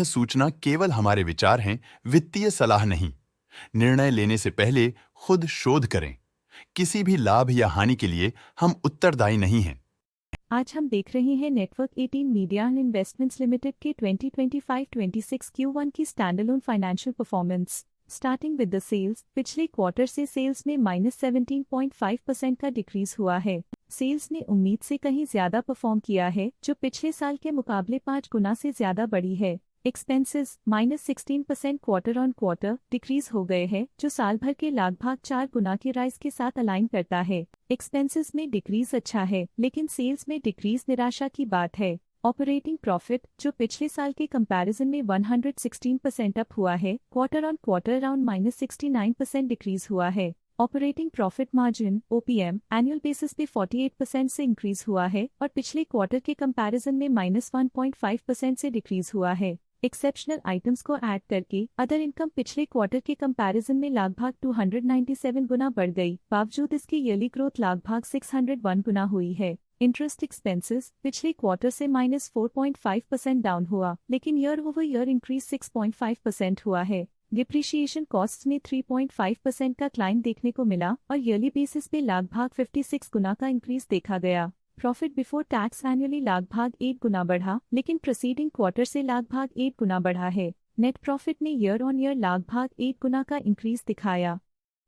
सूचना केवल हमारे विचार हैं, वित्तीय सलाह नहीं। निर्णय लेने से पहले खुद शोध करें। किसी भी लाभ या हानि के लिए हम उत्तरदायी नहीं हैं। आज हम देख रहे हैं network 18 media and investments limited के 2025-26 Q1 की standalone financial performance. Starting with the sales, पिछले क्वार्टर से सेल्स में -17.5% का डिक्रीज हुआ है। सेल्स ने उम्मीद से कहीं ज्यादा परफॉर्म किया है, जो पिछले साल के मुकाबले 5 गुना से ज्यादा बढ़ी है। Expenses -16% quarter on quarter decrease हो गए हैं, जो साल भर के लगभग 4 गुना की राइज के साथ अलाइन करता है। एक्सपेंसेस में डिक्रीज अच्छा है, लेकिन सेल्स में डिक्रीज निराशा की बात है। ऑपरेटिंग प्रॉफिट, जो पिछले साल के कंपैरिजन में 116% अप हुआ है, quarter on quarter around -69% decrease हुआ है। Operating profit margin OPM annual basis पे 48% से इंक्रीज हुआ है और पिछले क्वार्टर के कंपैरिजन में -1.5% से डिक्रीज हुआ है। एक्सेप्शनल आइटम्स को ऐड करके अदर इनकम पिछले क्वार्टर के कंपैरिजन में लगभग 297 गुना बढ़ गई, बावजूद इसकी ईयरली ग्रोथ लगभग 601 गुना हुई है। इंटरेस्ट एक्सपेंसेस पिछले क्वार्टर से -4.5% डाउन हुआ, लेकिन ईयर ओवर ईयर इंक्रीज 6.5% हुआ है। डिप्रिशिएशन कॉस्ट्स में 3.5% का क्लाइम देखने को मिला और ईयरली बेसिस पे लगभग 56 गुना का इंक्रीज देखा गया। प्रॉफिट बिफोर टैक्स एनुअली लगभग 8 गुना बढ़ा, लेकिन प्रीसीडिंग क्वार्टर से लगभग 8 गुना बढ़ा है। नेट प्रॉफिट ने ईयर ऑन ईयर लगभग 8 गुना का इंक्रीज दिखाया,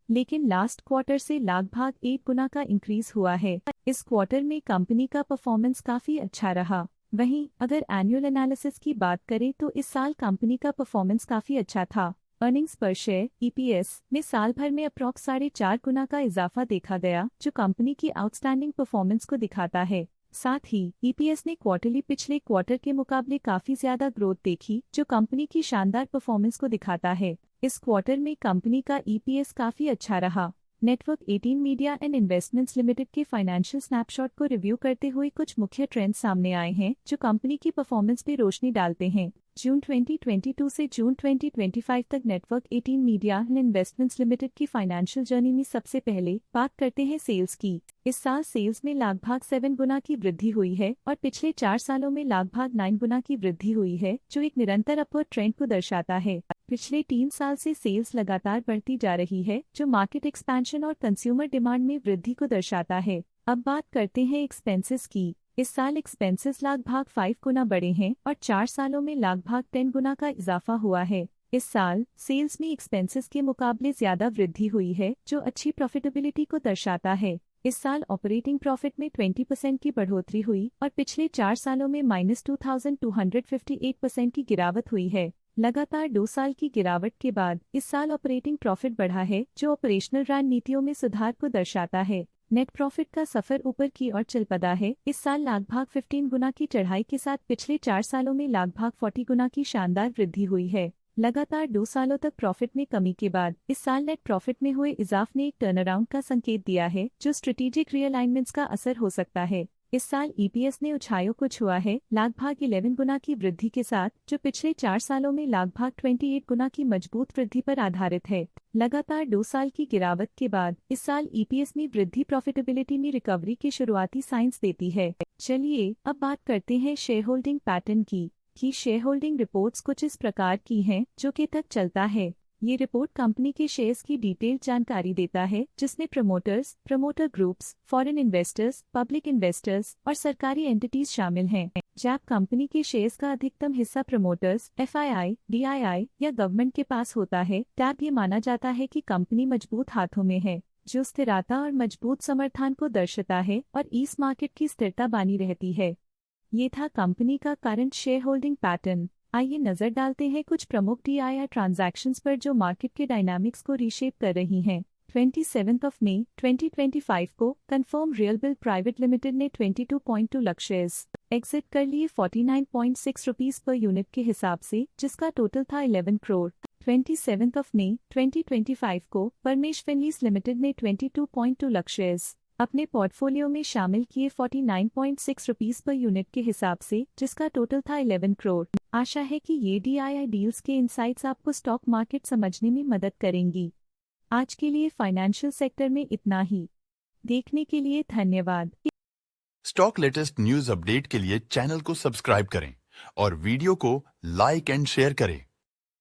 लेकिन लास्ट क्वार्टर से लगभग 8 गुना का इंक्रीज हुआ है। इस क्वार्टर में कंपनी का परफॉर्मेंस काफी अच्छा रहा। वहीं अगर एनुअल एनालिसिस की बात करें तो इस साल कंपनी का परफॉर्मेंस काफी अच्छा था। अर्निंग्स पर शेयर EPS में साल भर में अप्रॉक्स 4.5 गुना का इजाफा देखा गया, जो कंपनी की आउटस्टैंडिंग परफॉर्मेंस को दिखाता है। साथ ही EPS ने क्वार्टरली पिछले क्वार्टर के मुकाबले काफी ज्यादा ग्रोथ देखी, जो कंपनी की शानदार परफॉर्मेंस को दिखाता है। इस क्वार्टर में कंपनी का EPS काफी अच्छा रहा। Network 18 media and investments limited के फाइनेंशियल स्नैपशॉट को रिव्यू करते हुए कुछ मुख्य ट्रेंड्स सामने आए हैं, जो कंपनी की परफॉर्मेंस पे रोशनी डालते हैं। जून 2022 से जून 2025 तक network 18 media and investments limited की फाइनेंशियल जर्नी में सबसे पहले बात करते हैं सेल्स की। इस साल सेल्स में लगभग 7 गुना की वृद्धि हुई है और पिछले 4 सालों में लगभग 9 गुना की वृद्धि हुई है, जो एक निरंतर अपवर्ड ट्रेंड को दर्शाता है। पिछले 3 साल से सेल्स लगातार बढ़ती जा रही है, जो मार्केट एक्सपेंशन और कंज्यूमर डिमांड में वृद्धि को दर्शाता है। अब बात करते हैं एक्सपेंसेस की। इस साल एक्सपेंसेस लगभग 5 गुना बढ़े हैं और 4 सालों में लगभग 10 गुना का इजाफा हुआ है। इस साल सेल्स में एक्सपेंसेस के मुकाबले ज्यादा वृद्धि हुई है, जो अच्छी प्रॉफिटेबिलिटी को दर्शाता है। इस साल ऑपरेटिंग प्रॉफिट में 20% की बढ़ोतरी हुई और पिछले 4 सालों में -2258% की गिरावट हुई है। लगातार 2 साल की गिरावट के बाद इस साल ऑपरेटिंग प्रॉफिट बढ़ा है, जो ऑपरेशनल रणनीतियों में सुधार को दर्शाता है। नेट प्रॉफिट का सफर ऊपर की ओर चल पड़ा है। इस साल लगभग 15 गुना की चढ़ाई के साथ पिछले 4 सालों में लगभग 40 गुना की शानदार वृद्धि हुई है। लगातार 2 सालों तक प्रॉफिट में कमी के बाद इस साल नेट प्रॉफिट में हुए इजाफ ने एक टर्नअराउंड का संकेत दिया है, जो स्ट्रेटेजिक रीअलाइनमेंट्स का असर हो सकता है। इस साल EPS ने ऊंचाइयों को छुआ है, लगभग 11 गुना की वृद्धि के साथ, जो पिछले 4 सालों में लगभग 28 गुना की मजबूत वृद्धि पर आधारित है। लगातार 2 साल की गिरावट के बाद इस साल EPS में वृद्धि प्रॉफिटेबिलिटी में रिकवरी के शुरुआती साइंस देती है। चलिए अब बात करते हैं शेयर होल्डिंग पैटर्न की। शेयर होल्डिंग रिपोर्ट्स कुछ इस प्रकार की हैं, जो के तक चलता है। ये रिपोर्ट कंपनी के शेयर्स की डिटेल्ड जानकारी देता है, जिसमें promoters, promoter groups, foreign investors, public investors और सरकारी एंटिटीज शामिल हैं। जब कंपनी के शेयर्स का अधिकतम हिस्सा प्रमोटर्स, FII, DII या गवर्नमेंट के पास होता है, तब ये माना जाता है कि कंपनी मजबूत हाथों में है, जो स्थिरता और मजबूत समर्थन को दर्शाता है और इस मार्केट की स्थिरता बनी रहती है। ये था कंपनी का करंट शेयर होल्डिंग पैटर्न। आइए नजर डालते हैं कुछ प्रमुख DII ट्रांजैक्शंस पर, जो मार्केट के डायनामिक्स को रीशेप कर रही हैं। 27 मई 2025 को कन्फर्म रियलबिल प्राइवेट लिमिटेड ने 22.2 लाख शेयर्स एग्जिट कर लिए 49.6 रुपीज पर यूनिट के हिसाब से, जिसका टोटल था 11 करोड़। 27 मई 2025 को परमेश फिनलीज लिमिटेड ने 22.2 लाख शेयर्स अपने पोर्टफोलियो में शामिल किए 49.6 रुपीज पर यूनिट के हिसाब से, जिसका टोटल था 11 करोड़। आशा है कि ये DII डील्स के इनसाइट्स आपको स्टॉक मार्केट समझने में मदद करेंगी। आज के लिए फाइनेंशियल सेक्टर में इतना ही। देखने के लिए धन्यवाद। स्टॉक लेटेस्ट न्यूज अपडेट के लिए चैनल को सब्सक्राइब करें और वीडियो को लाइक एंड शेयर करें।